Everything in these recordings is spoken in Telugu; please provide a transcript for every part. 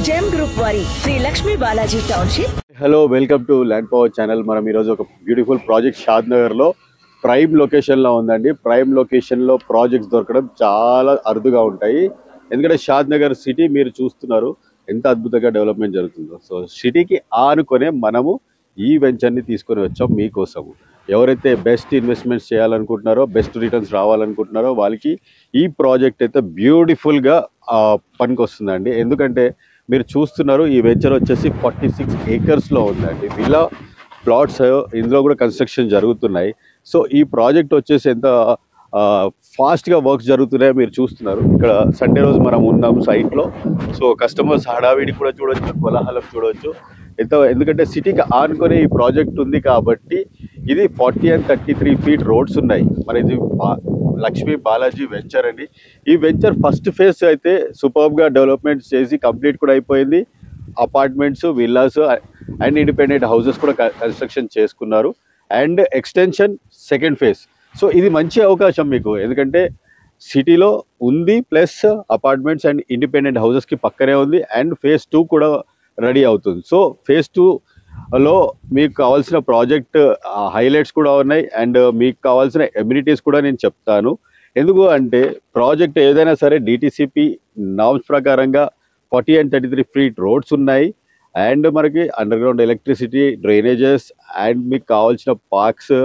జెమ్ గ్రూప్ వారి Shri Lakshmi Balaji township. Hello, welcome to land power channel. మనం ఈరోజు ఒక బ్యూటిఫుల్ ప్రాజెక్ట్ షాద్ నగర్లో ప్రైమ్ లొకేషన్లో ఉందండి. ప్రైమ్ లొకేషన్లో ప్రాజెక్ట్స్ దొరకడం చాలా అరుదుగా ఉంటాయి. ఎందుకంటే షాద్ నగర్ సిటీ మీరు చూస్తున్నారు ఎంత అద్భుతంగా డెవలప్మెంట్ జరుగుతుందో. సో సిటీకి ఆనుకొనే మనము ఈ వెంచర్ని తీసుకొని వచ్చాం మీకోసము. ఎవరైతే బెస్ట్ ఇన్వెస్ట్మెంట్స్ చేయాలనుకుంటున్నారో, బెస్ట్ రిటర్న్స్ రావాలనుకుంటున్నారో వాళ్ళకి ఈ ప్రాజెక్ట్ అయితే బ్యూటిఫుల్గా పనికి వస్తుందండి. ఎందుకంటే మీరు చూస్తున్నారు ఈ వెంచర్ వచ్చేసి 46 ఏకర్స్లో ఉందండి. విల్లా ప్లాట్స్ ఇందులో కూడా కన్స్ట్రక్షన్ జరుగుతున్నాయి. సో ఈ ప్రాజెక్ట్ వచ్చేసి ఎంత ఫాస్ట్గా వర్క్స్ జరుగుతున్నాయో మీరు చూస్తున్నారు. ఇక్కడ సండే రోజు మనం ఉన్నాం సైట్లో. సో కస్టమర్స్ హడావిడి కూడా చూడొచ్చు, కోలాహలం చూడవచ్చు. ఎందుకంటే సిటీకి ఆనుకొని ఈ ప్రాజెక్ట్ ఉంది కాబట్టి ఇది 40 and 33 ఫీట్ రోడ్స్ ఉన్నాయి. మరి ఇది లక్ష్మీ బాలాజీ వెంచర్ అండి. ఈ వెంచర్ ఫస్ట్ ఫేజ్ అయితే సూపర్బ్గా డెవలప్మెంట్ చేసి కంప్లీట్ కూడా అయిపోయింది. Apartments, villas and independent houses కూడా కన్స్ట్రక్షన్ చేసుకున్నారు. And extension second phase. So ఇది మంచి అవకాశం మీకు, ఎందుకంటే సిటీలో ఉంది, ప్లస్ అపార్ట్మెంట్స్ అండ్ ఇండిపెండెంట్ హౌసెస్కి పక్కనే ఉంది. అండ్ ఫేజ్ 2 కూడా రెడీ అవుతుంది. సో ఫేజ్ 2లో మీకు కావాల్సిన ప్రాజెక్ట్ హైలైట్స్ కూడా ఉన్నాయి. అండ్ మీకు కావాల్సిన ఎమ్యూనిటీస్ కూడా నేను చెప్తాను. ఎందుకు అంటే ప్రాజెక్ట్ ఏదైనా సరే డిటిసిపి నామ్స్ ప్రకారంగా 40 and 33 ఫీట్ రోడ్స్ ఉన్నాయి. అండ్ మనకి under ground electricity, drainages and మీకు కావాల్సిన పార్క్స్.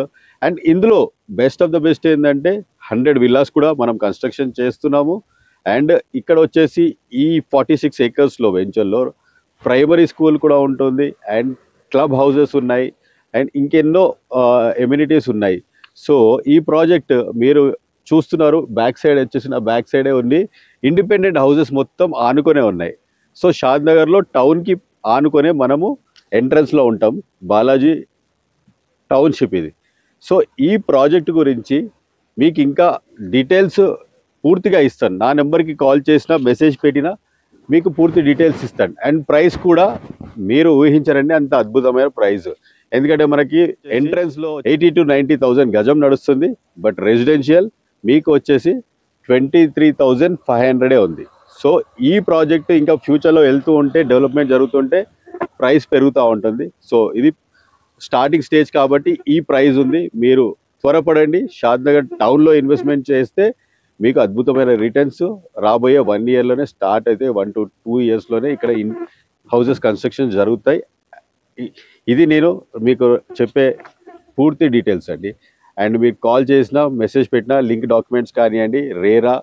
అండ్ ఇందులో బెస్ట్ ఆఫ్ ద బెస్ట్ ఏంటంటే 100 విల్లాస్ కూడా మనం కన్స్ట్రక్షన్ చేస్తున్నాము. అండ్ ఇక్కడ వచ్చేసి ఈ 46 ఏకర్స్లో వెంచర్లో ప్రైమరీ స్కూల్ కూడా ఉంటుంది. అండ్ క్లబ్ హౌసెస్ ఉన్నాయి. అండ్ ఇంకెన్నో ఎమ్యూనిటీస్ ఉన్నాయి. సో ఈ ప్రాజెక్ట్ మీరు చూస్తున్నారు బ్యాక్ సైడ్ వచ్చేసిన బ్యాక్ సైడే ఉంది. ఇండిపెండెంట్ హౌసెస్ మొత్తం ఆనుకొనే ఉన్నాయి. సో షాద్ నగర్లో టౌన్కి ఆనుకొనే మనము ఎంట్రన్స్లో ఉంటాం. బాలాజీ టౌన్షిప్ ఇది. సో ఈ ప్రాజెక్ట్ గురించి మీకు ఇంకా డీటెయిల్స్ పూర్తిగా ఇస్తాను. నా నెంబర్కి కాల్ చేసినా, మెసేజ్ పెట్టినా మీకు పూర్తి డీటెయిల్స్ ఇస్తాను. అండ్ ప్రైస్ కూడా మీరు ఊహించారండి, అంత అద్భుతమైన ప్రైస్. ఎందుకంటే మనకి ఎంట్రన్స్లో 80 to 90,000 గజం నడుస్తుంది. బట్ రెసిడెన్షియల్ మీకు వచ్చేసి 23,500 ఉంది. సో ఈ ప్రాజెక్ట్ ఇంకా ఫ్యూచర్లో వెళ్తూ ఉంటే, డెవలప్మెంట్ జరుగుతుంటే ప్రైస్ పెరుగుతూ ఉంటుంది. సో ఇది స్టార్టింగ్ స్టేజ్ కాబట్టి ఈ ప్రైస్ ఉంది. మీరు త్వరపడండి. షాద్ నగర్ టౌన్లో ఇన్వెస్ట్మెంట్ చేస్తే మీకు అద్భుతమైన రిటర్న్స్ రాబోయే 1 ఇయర్లోనే స్టార్ట్ అయితే 1 to 2 ఇయర్స్లోనే ఇక్కడ హౌసెస్ కన్స్ట్రక్షన్ జరుగుతాయి. ఇది నేను మీకు చెప్పే పూర్తి డీటెయిల్స్ అండి. అండ్ మీకు కాల్ చేసినా, మెసేజ్ పెట్టినా లింక్ డాక్యుమెంట్స్ కానివ్వండి, రేరా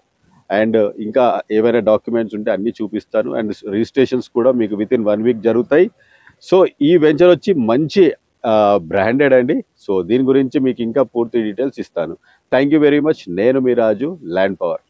అండ్ ఇంకా ఏవైనా డాక్యుమెంట్స్ ఉంటే అన్నీ చూపిస్తాను. అండ్ రిజిస్ట్రేషన్స్ కూడా మీకు వితిన్ 1 వీక్ జరుగుతాయి. సో ఈ వెంచర్ వచ్చి మంచి బ్రాండెడ్ అండి. సో దీని గురించి మీకు ఇంకా పూర్తి డీటెయిల్స్ ఇస్తాను. Thank you very much. నేను మీ రాజు, ల్యాండ్ పవర్.